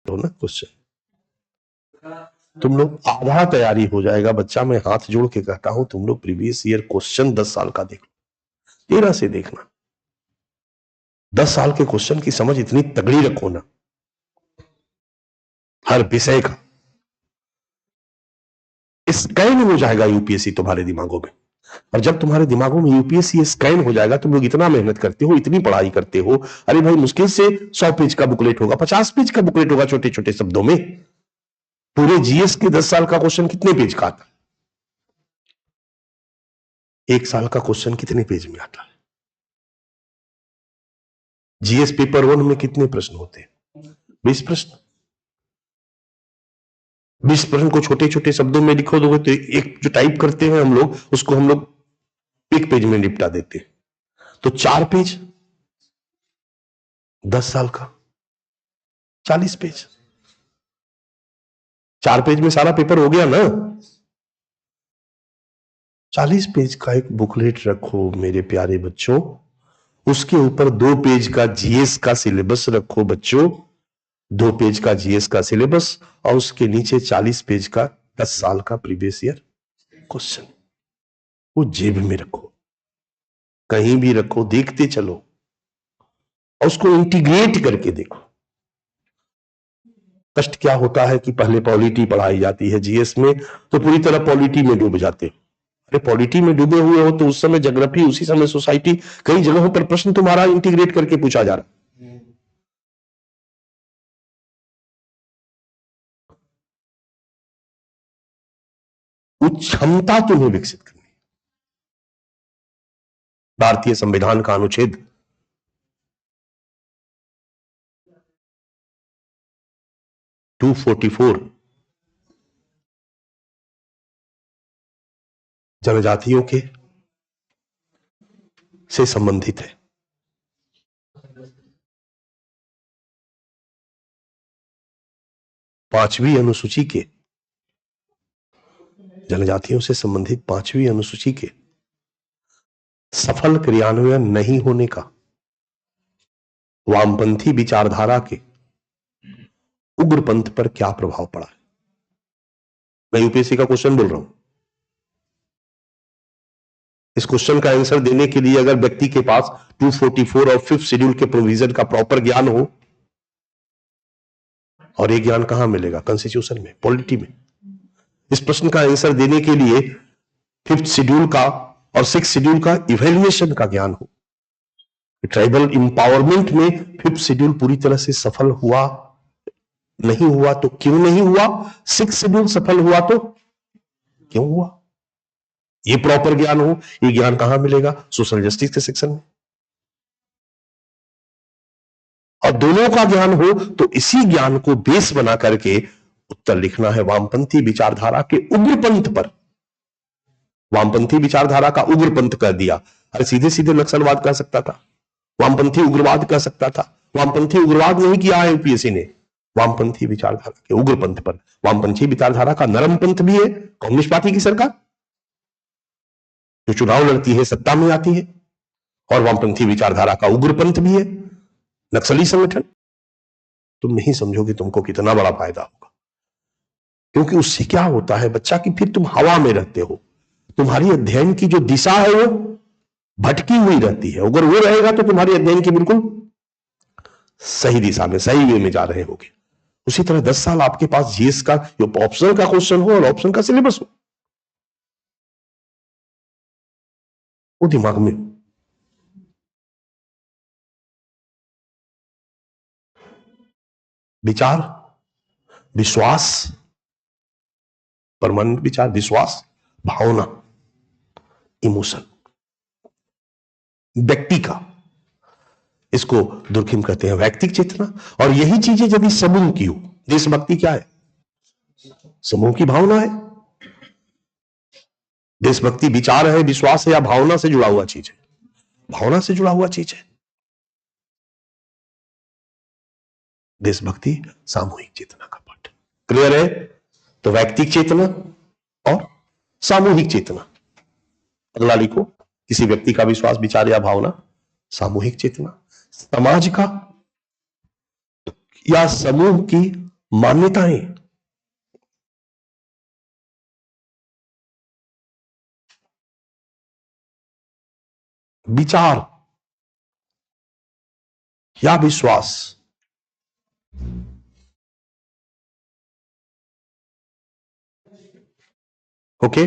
हो ना क्वेश्चन, तुम लोग आधा तैयारी हो जाएगा बच्चा, मैं हाथ जोड़ के कहता हूं तुम लोग प्रीवियस ईयर क्वेश्चन 10 साल का देख लो, 13 से देखना। 10 साल के क्वेश्चन की समझ इतनी तगड़ी रखो ना, हर विषय का स्कैन हो जाएगा यूपीएससी तुम्हारे दिमागों में। और जब तुम्हारे दिमागों में यूपीएससी स्कैन हो जाएगा, तुम लोग इतना मेहनत करते हो, इतनी पढ़ाई करते हो, अरे भाई मुश्किल से 100 पेज का बुकलेट होगा, 50 पेज का बुकलेट होगा, छोटे छोटे शब्दों में। पूरे जीएस के 10 साल का क्वेश्चन कितने पेज का आता है? 1 साल का क्वेश्चन कितने पेज में आता है? जीएस पेपर 1 में कितने प्रश्न होते हैं? 20 प्रश्न। 20 प्रश्न को छोटे छोटे शब्दों में लिखो दोगे तो एक जो टाइप करते हैं हम लोग, उसको हम लोग एक पेज में निपटा देते हैं। तो 4 पेज 10 साल का 40 पेज, 4 पेज में सारा पेपर हो गया ना। 40 पेज का एक बुकलेट रखो मेरे प्यारे बच्चों, उसके ऊपर 2 पेज का जीएस का सिलेबस रखो बच्चों, 2 पेज का जीएस का सिलेबस, और उसके नीचे 40 पेज का 10 साल का प्रीवियस ईयर क्वेश्चन। वो जेब में रखो, कहीं भी रखो, देखते चलो और उसको इंटीग्रेट करके देखो। कष्ट क्या होता है कि पहले पॉलिटी पढ़ाई जाती है जीएस में, तो पूरी तरह पॉलिटी में डूब जाते हो। अरे पॉलिटी में डूबे हुए हो तो उस समय ज्योग्राफी, उसी समय सोसाइटी, कई जगहों पर प्रश्न तुम्हारा इंटीग्रेट करके पूछा जा रहा। वो क्षमता तुम्हें विकसित करनी। भारतीय संविधान का अनुच्छेद 244 जनजातियों के से संबंधित है। 5वीं अनुसूची के, जनजातियों से संबंधित 5वीं अनुसूची के सफल क्रियान्वयन नहीं होने का वामपंथी विचारधारा के उग्रपंथ पर क्या प्रभाव पड़ा है? मैं यूपीएससी का क्वेश्चन बोल रहा हूं। इस क्वेश्चन का आंसर देने के लिए अगर व्यक्ति के पास 244 और 5th शेड्यूल के प्रोविजन का प्रॉपर ज्ञान हो, और ये ज्ञान कहां मिलेगा? कॉन्स्टिट्यूशन में, पॉलिटी में। इस प्रश्न का आंसर देने के लिए 5th शेड्यूल का और 6th शेड्यूल का इवेल्युएशन का ज्ञान हो। ट्राइबल इंपावरमेंट में 5th शेड्यूल पूरी तरह से सफल हुआ नहीं हुआ तो क्यों नहीं हुआ, 6th शेड्यूल सफल हुआ तो क्यों हुआ, ये प्रॉपर ज्ञान हो। ये ज्ञान कहां मिलेगा? सोशल जस्टिस के सेक्शन में। और दोनों का ज्ञान हो तो इसी ज्ञान को बेस बना करके उत्तर लिखना है वामपंथी विचारधारा के उग्रपंथ पर। वामपंथी विचारधारा का उग्रपंथ कर दिया, अरे सीधे सीधे नक्सलवाद कह सकता था, वामपंथी उग्रवाद कह सकता था। वामपंथी उग्रवाद नहीं किया है यूपीएससी ने, वामपंथी विचारधारा के उग्रपंथ पर। वामपंथी विचारधारा का नरम पंथ भी है कांग्रेस पार्टी की सरकार, जो चुनाव लड़ती है, सत्ता में आती है, और वामपंथी विचारधारा का उग्रपंथ भी है नक्सली संगठन। तुम नहीं समझोगे तुमको कितना बड़ा फायदा होगा, क्योंकि उससे क्या होता है बच्चा कि फिर तुम हवा में रहते हो, तुम्हारी अध्ययन की जो दिशा है वो भटकी हुई रहती है। अगर वो रहेगा तो तुम्हारी अध्ययन की बिल्कुल सही दिशा में, सही वे में जा रहे होगे। उसी तरह 10 साल आपके पास जीएस का जो ऑप्शनल का क्वेश्चन हो और ऑप्शन का सिलेबस हो, वो दिमाग में। विचार, विश्वास, परमानेंट विचार, विश्वास, भावना, इमोशन, व्यक्ति का, इसको दुर्खिम कहते हैं व्यक्तिक चेतना। और यही चीजें यदि समूह की हो, देशभक्ति क्या है? समूह की भावना है। देशभक्ति विचार है, विश्वास है, या भावना से जुड़ा हुआ चीज है? भावना से जुड़ा हुआ चीज है। देशभक्ति सामूहिक चेतना का पाठ। क्लियर है? तो व्यक्तिक चेतना और सामूहिक चेतना। अगला लिखो, किसी व्यक्ति का विश्वास, विचार या भावना, सामूहिक चेतना, समाज का या समूह की मान्यताएं, विचार या विश्वास, ओके।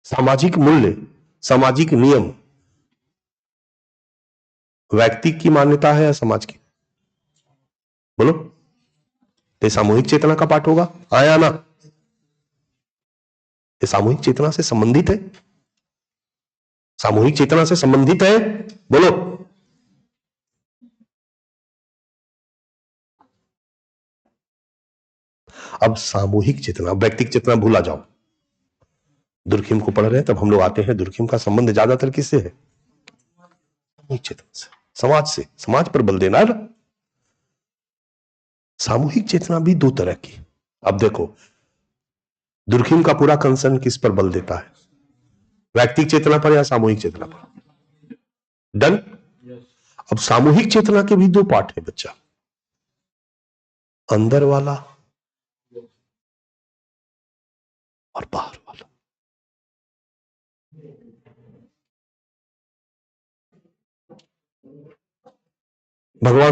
सामाजिक मूल्य, सामाजिक नियम व्यक्ति की मान्यता है या समाज की? बोलो। ये सामूहिक चेतना का पाठ होगा, हाँ या ना? ये सामूहिक चेतना से संबंधित है, सामूहिक चेतना से संबंधित है, बोलो। अब सामूहिक चेतना, व्यक्तिगत चेतना भूला जाओ। दुर्खिम को पढ़ रहे हैं तब हम लोग आते हैं, दुर्खिम का संबंध ज्यादातर किससे है? सामूहिक चेतना से, समाज से, समाज पर बल देना है ना। सामूहिक चेतना भी दो तरह की। अब देखो, दुर्खिम का पूरा कंसर्न किस पर बल देता है? व्यक्तिगत चेतना पर या सामूहिक चेतना पर? डन। अब सामूहिक चेतना के भी दो पार्ट है बच्चा, अंदर वाला और बाहर वाला। भगवान